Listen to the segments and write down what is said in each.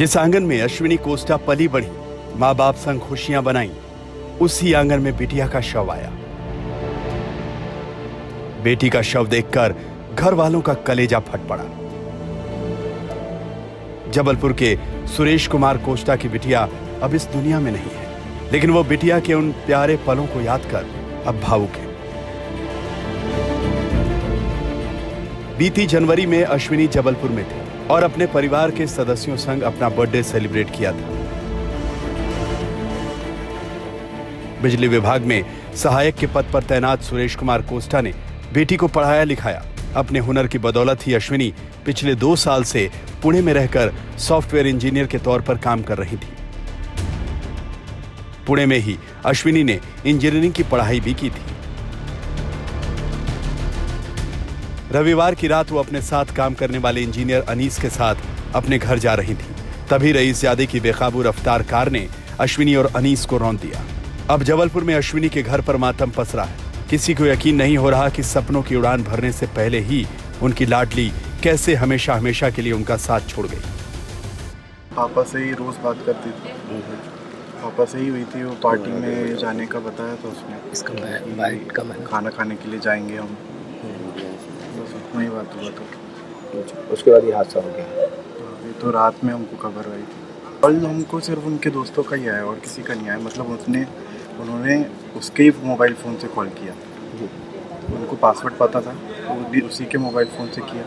जिस आंगन में अश्विनी कोस्टा पली बढ़ी, माँ बाप संग खुशियां बनाई, उसी आंगन में बिटिया का शव आया। बेटी का शव देखकर घर वालों का कलेजा फट पड़ा। जबलपुर के सुरेश कुमार कोस्टा की बिटिया अब इस दुनिया में नहीं है, लेकिन वो बिटिया के उन प्यारे पलों को याद कर अब भावुक है। बीती जनवरी में अश्विनी जबलपुर में थी और अपने परिवार के सदस्यों संग अपना बर्थडे सेलिब्रेट किया था। बिजली विभाग में सहायक के पद पर तैनात सुरेश कुमार कोस्टा ने बेटी को पढ़ाया लिखाया। अपने हुनर की बदौलत ही अश्विनी पिछले 2 साल से पुणे में रहकर सॉफ्टवेयर इंजीनियर के तौर पर काम कर रही थी। पुणे में ही अश्विनी ने इंजीनियरिंग की पढ़ाई भी की थी। रविवार की रात वो अपने साथ काम करने वाले इंजीनियर अनीस के साथ अपने घर जा रही थी। तभी रईसजादे की बेकाबू रफ्तार कार ने अश्विनी और अनीस को रौंद दिया। अब जबलपुर में अश्विनी के घर पर मातम पसरा है। किसी को यकीन नहीं हो रहा कि सपनों की उड़ान भरने से पहले ही उनकी लाडली कैसे हमेशा हमेशा के लिए उनका साथ छोड़ गई। पापा से ही रोज बात करती थी, पापा से ही हुई थी। वो पार्टी में जाने का बताया था उसने, खाना खाने के लिए जाएंगे हम, बस उतना ही बात हुआ था। उसके बाद ये हादसा हो गया। ये तो रात में हमको खबर आई थी। कल हमको सिर्फ उनके दोस्तों का ही आया और किसी का नहीं आया। मतलब उन्होंने उसके ही मोबाइल फ़ोन से कॉल किया, उनको पासवर्ड पता था, वो भी उसी के मोबाइल फ़ोन से किया,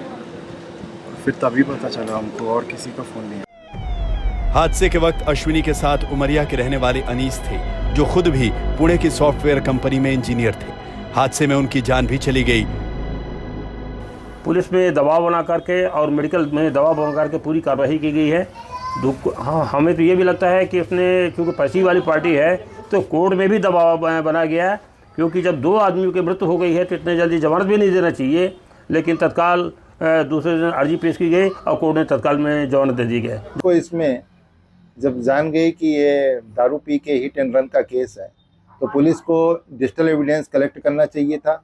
फिर तभी पता चला हमको, और किसी का फ़ोन नहीं आया। हादसे के वक्त अश्विनी के साथ उमरिया के रहने वाले अनीस थे, जो खुद भी पुणे की सॉफ्टवेयर कंपनी में इंजीनियर थे। हादसे में उनकी जान भी चली गई। पुलिस में दबाव बना करके और मेडिकल में दबाव बना करके पूरी कार्रवाई की गई है। हाँ, हमें तो ये भी लगता है कि उसने, क्योंकि पैसे वाली पार्टी है, तो कोर्ट में भी दबाव बना गया है, क्योंकि जब 2 आदमियों की मृत्यु हो गई है तो इतने जल्दी जमानत भी नहीं देना चाहिए। लेकिन तत्काल दूसरे दिन अर्जी पेश की गई और कोर्ट ने तत्काल में जमानत दे दी गई। तो इसमें जब जान गई कि ये दारू पी के हिट एंड रन का केस है, तो पुलिस को डिजिटल एविडेंस कलेक्ट करना चाहिए था,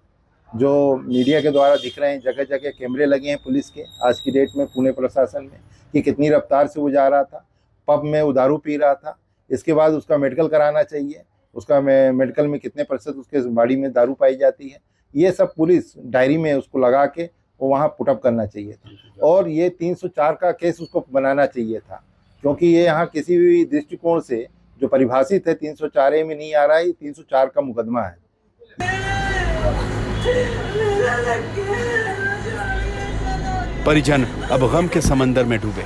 जो मीडिया के द्वारा दिख रहे हैं। जगह जगह कैमरे लगे हैं पुलिस के आज की डेट में पुणे प्रशासन में, कि कितनी रफ्तार से वो जा रहा था, पब में वो दारू पी रहा था। इसके बाद उसका मेडिकल कराना चाहिए, उसका मेडिकल में कितने % उसके बॉडी में दारू पाई जाती है, ये सब पुलिस डायरी में उसको लगा के वो वहाँ पुटअप करना चाहिए था। और ये 304 का केस उसको बनाना चाहिए था, क्योंकि ये यहाँ किसी भी दृष्टिकोण से जो परिभाषित है 304A में नहीं आ रहा है, 304 का मुकदमा है। परिजन अब गम के समंदर में डूबे।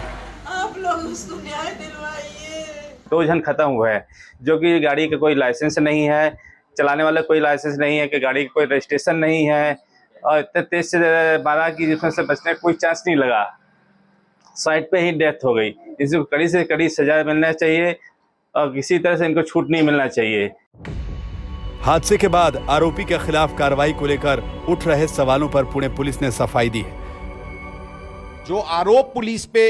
आप लोग उसको न्याय दिलवाइए। 2 जन खत्म हुए हैं, जो कि गाड़ी का कोई लाइसेंस नहीं है, चलाने वाला कोई लाइसेंस नहीं है, कि गाड़ी का कोई रजिस्ट्रेशन नहीं है, और इतने 23 से 12 की जिसमें से बचने का कोई चांस नहीं लगा। साइड पे ही डेथ हो गई। इसको कड़ी से कड़ी सजा मिलना चाहिए और किसी तरह से इनको छूट नहीं मिलना चाहिए। हादसे के बाद आरोपी के खिलाफ कार्रवाई को लेकर उठ रहे सवालों पर पुणे पुलिस ने सफाई दी है। जो आरोप पुलिस पे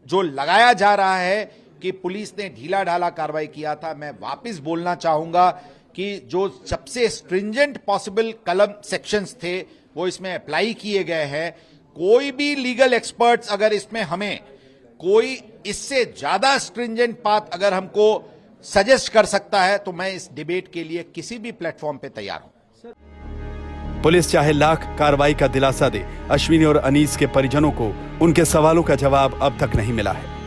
जो लगाया जा रहा है कि पुलिस ने ढीला ढाला कार्रवाई किया था, मैं वापस बोलना चाहूंगा कि जो सबसे स्ट्रिंजेंट पॉसिबल कलम सेक्शंस थे वो इसमें अप्लाई किए गए हैं। कोई भी लीगल एक्सपर्ट्स अगर इसमें हमें कोई इससे ज्यादा स्ट्रिंजेंट पाथ अगर हमको सजेस्ट कर सकता है, तो मैं इस डिबेट के लिए किसी भी प्लेटफॉर्म पे तैयार हूं। पुलिस चाहे लाख कार्रवाई का दिलासा दे, अश्विनी और अनीस के परिजनों को उनके सवालों का जवाब अब तक नहीं मिला है।